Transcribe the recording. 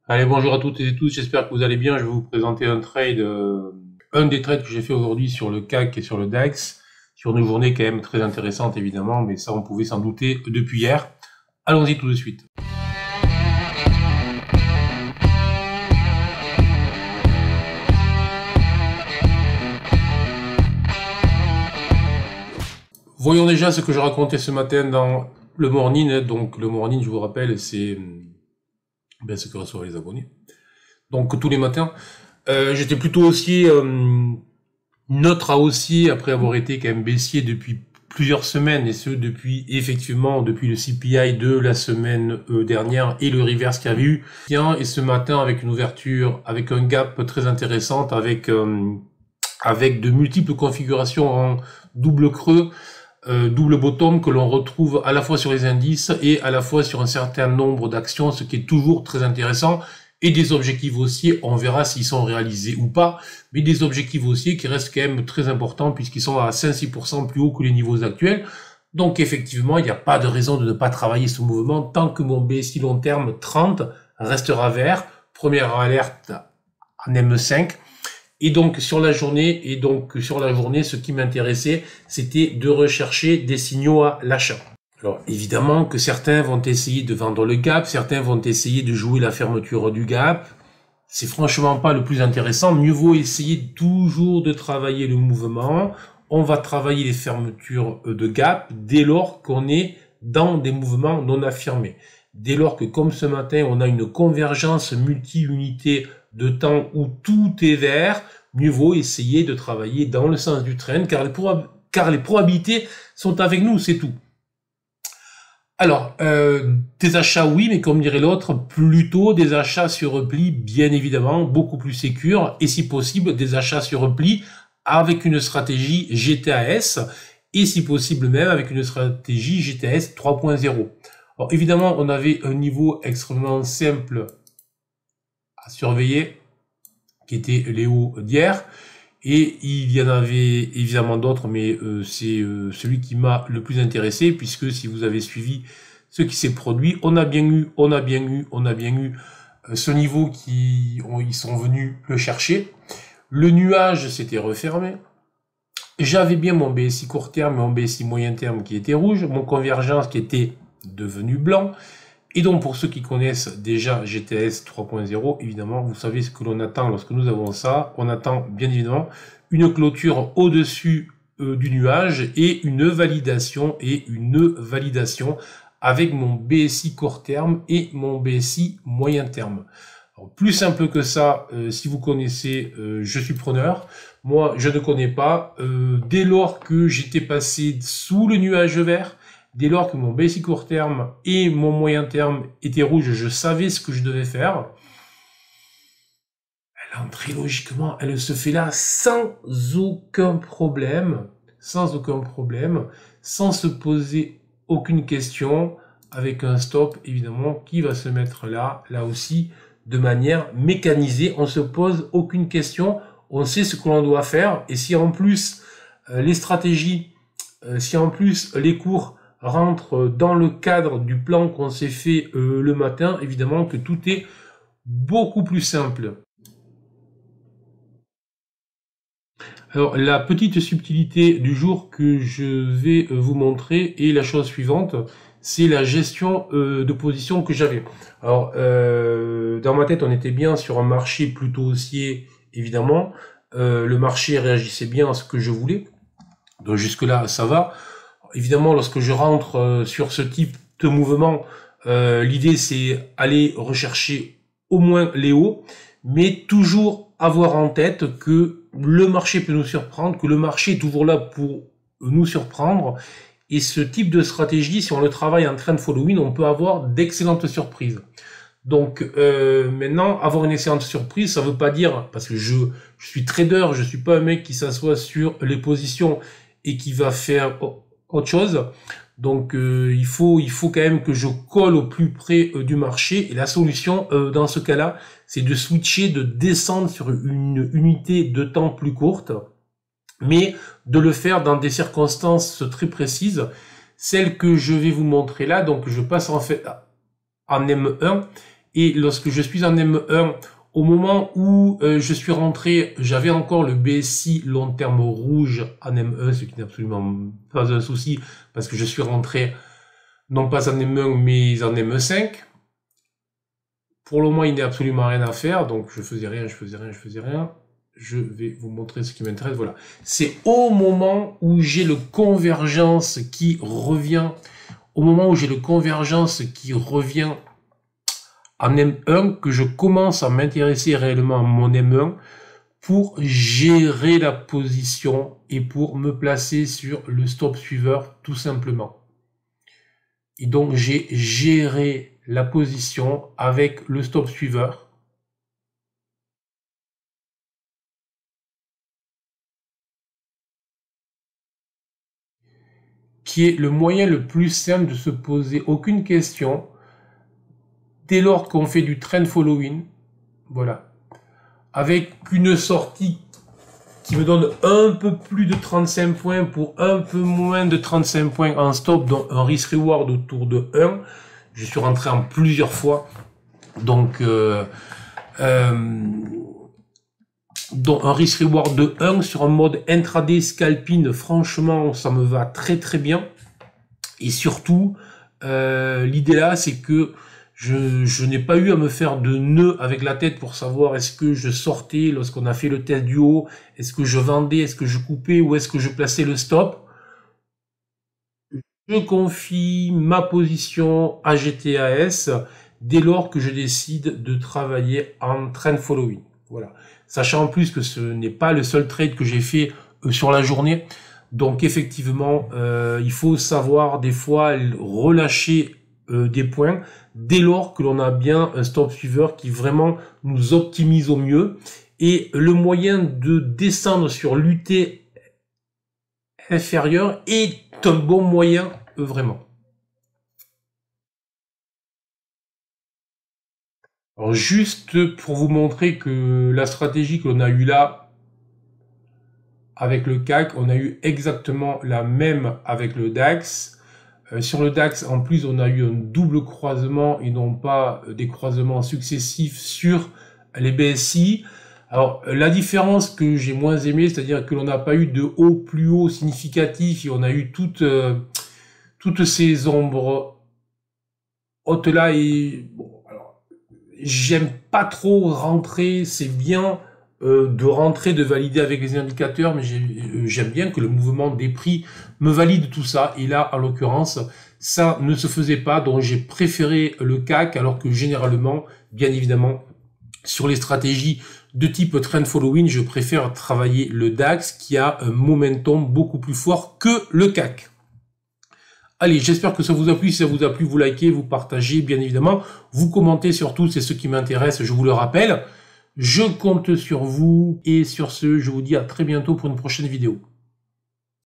Allez, bonjour à toutes et tous, j'espère que vous allez bien. Je vais vous présenter un des trades que j'ai fait aujourd'hui sur le CAC et sur le DAX, sur une journée quand même très intéressante évidemment, mais ça on pouvait s'en douter depuis hier. Allons-y tout de suite. Voyons déjà ce que je racontais ce matin dans le morning. Donc le morning, je vous rappelle, c'est ce que reçoivent les abonnés. Donc tous les matins, j'étais plutôt haussier, neutre à haussier après avoir été quand même baissier depuis plusieurs semaines, et ce depuis le CPI de la semaine dernière et le reverse qu'il y avait eu. Et ce matin avec une ouverture, avec un gap très intéressant, avec de multiples configurations en double creux, double bottom que l'on retrouve à la fois sur les indices et à la fois sur un certain nombre d'actions, ce qui est toujours très intéressant. Et des objectifs haussiers, on verra s'ils sont réalisés ou pas, mais des objectifs haussiers qui restent quand même très importants puisqu'ils sont à 5-6% plus haut que les niveaux actuels. Donc effectivement, il n'y a pas de raison de ne pas travailler ce mouvement tant que mon BSI long terme 30 restera vert. Première alerte en M5. Et donc sur la journée, ce qui m'intéressait, c'était de rechercher des signaux à l'achat. Alors évidemment que certains vont essayer de vendre le gap, certains vont essayer de jouer la fermeture du gap. C'est franchement pas le plus intéressant. Mieux vaut essayer toujours de travailler le mouvement. On va travailler les fermetures de gap dès lors qu'on est dans des mouvements non affirmés. Dès lors que, comme ce matin, on a une convergence multi-unité de temps où tout est vert, mieux vaut essayer de travailler dans le sens du trend, car les probabilités sont avec nous, c'est tout. Alors, des achats oui, mais comme dirait l'autre, plutôt des achats sur repli, bien évidemment, beaucoup plus sécures, et si possible, des achats sur repli avec une stratégie GTAS, et si possible même avec une stratégie GTAS 3.0. Alors évidemment, on avait un niveau extrêmement simple à surveiller, qui était les hauts d'hier, et il y en avait évidemment d'autres, mais c'est celui qui m'a le plus intéressé, puisque si vous avez suivi ce qui s'est produit, on a bien eu ce niveau ils sont venus le chercher. Le nuage s'était refermé. J'avais bien mon BSI court terme, mon BSI moyen terme qui était rouge, mon convergence qui était devenu blanc. Et donc, pour ceux qui connaissent déjà GTS 3.0, évidemment, vous savez ce que l'on attend lorsque nous avons ça. On attend, bien évidemment, une clôture au-dessus du nuage et une validation avec mon BSI court terme et mon BSI moyen terme. Alors, plus simple que ça, si vous connaissez, je suis preneur. Moi, je ne connais pas. Dès lors que j'étais passé sous le nuage vert, dès lors que mon BSI court terme et mon moyen terme étaient rouges, je savais ce que je devais faire. L'entrée, logiquement, elle se fait là sans aucun problème, sans se poser aucune question, avec un stop, évidemment, qui va se mettre là aussi, de manière mécanisée. On se pose aucune question, on sait ce que l'on doit faire, et si en plus, les stratégies, si en plus, les cours rentre dans le cadre du plan qu'on s'est fait le matin, évidemment que tout est beaucoup plus simple. Alors, la petite subtilité du jour que je vais vous montrer est la chose suivante, c'est la gestion de position que j'avais. Alors, dans ma tête, on était bien sur un marché plutôt haussier, évidemment. Le marché réagissait bien à ce que je voulais. Donc jusque-là, ça va. Évidemment, lorsque je rentre sur ce type de mouvement, l'idée c'est aller rechercher au moins les hauts, mais toujours avoir en tête que le marché peut nous surprendre, que le marché est toujours là pour nous surprendre. Et ce type de stratégie, si on le travaille en trend following, on peut avoir d'excellentes surprises. Donc maintenant, avoir une excellente surprise, ça veut pas dire, parce que je suis trader, je suis pas un mec qui s'assoit sur les positions et qui va faire autre chose. Donc il faut quand même que je colle au plus près du marché, et la solution dans ce cas-là, c'est de switcher, de descendre sur une unité de temps plus courte, mais de le faire dans des circonstances très précises, celles que je vais vous montrer là. Donc je passe en fait en M1, Et lorsque je suis en M1, au moment où je suis rentré, j'avais encore le BSI long terme rouge en M1, ce qui n'est absolument pas un souci, parce que je suis rentré non pas en M1, mais en M5. Pour le moment, il n'y a absolument rien à faire, donc je faisais rien. Je vais vous montrer ce qui m'intéresse, voilà. C'est au moment où j'ai le convergence qui revient, en M1 que je commence à m'intéresser réellement à mon M1 pour gérer la position et pour me placer sur le stop suiveur tout simplement. Et donc j'ai géré la position avec le stop suiveur. Qui est le moyen le plus simple de se poser aucune question dès lors qu'on fait du trend following, voilà, avec une sortie qui me donne un peu plus de 35 points pour un peu moins de 35 points en stop, donc un risk reward autour de 1. Je suis rentré en plusieurs fois, donc un risk reward de 1 sur un mode intraday scalping, franchement ça me va très très bien. Et surtout, l'idée là, c'est que je n'ai pas eu à me faire de nœud avec la tête pour savoir est-ce que je sortais lorsqu'on a fait le test du haut, est-ce que je vendais, est-ce que je coupais ou est-ce que je plaçais le stop. Je confie ma position à GTAS dès lors que je décide de travailler en trend following. Voilà. Sachant en plus que ce n'est pas le seul trade que j'ai fait sur la journée. Donc effectivement, il faut savoir des fois relâcher des points dès lors que l'on a bien un stop suiveur qui vraiment nous optimise au mieux. Et le moyen de descendre sur l'UT inférieur est un bon moyen vraiment. Alors juste pour vous montrer que la stratégie que l'on a eue là avec le CAC, on a eu exactement la même avec le DAX. Sur le DAX, en plus, on a eu un double croisement et non pas des croisements successifs sur les BSI. Alors, la différence que j'ai moins aimé, c'est-à-dire que l'on n'a pas eu de haut plus haut significatif et on a eu toutes ces ombres hautes là. Et bon, alors, j'aime pas trop rentrer, c'est bien de rentrer, de valider avec les indicateurs, mais j'aime bien que le mouvement des prix me valide tout ça. Et là, en l'occurrence, ça ne se faisait pas, donc j'ai préféré le CAC, alors que généralement, bien évidemment, sur les stratégies de type trend following, je préfère travailler le DAX qui a un momentum beaucoup plus fort que le CAC. Allez, j'espère que ça vous a plu. Si ça vous a plu, vous likez, vous partagez, bien évidemment. Vous commentez surtout, c'est ce qui m'intéresse, je vous le rappelle. Je compte sur vous et sur ce, je vous dis à très bientôt pour une prochaine vidéo.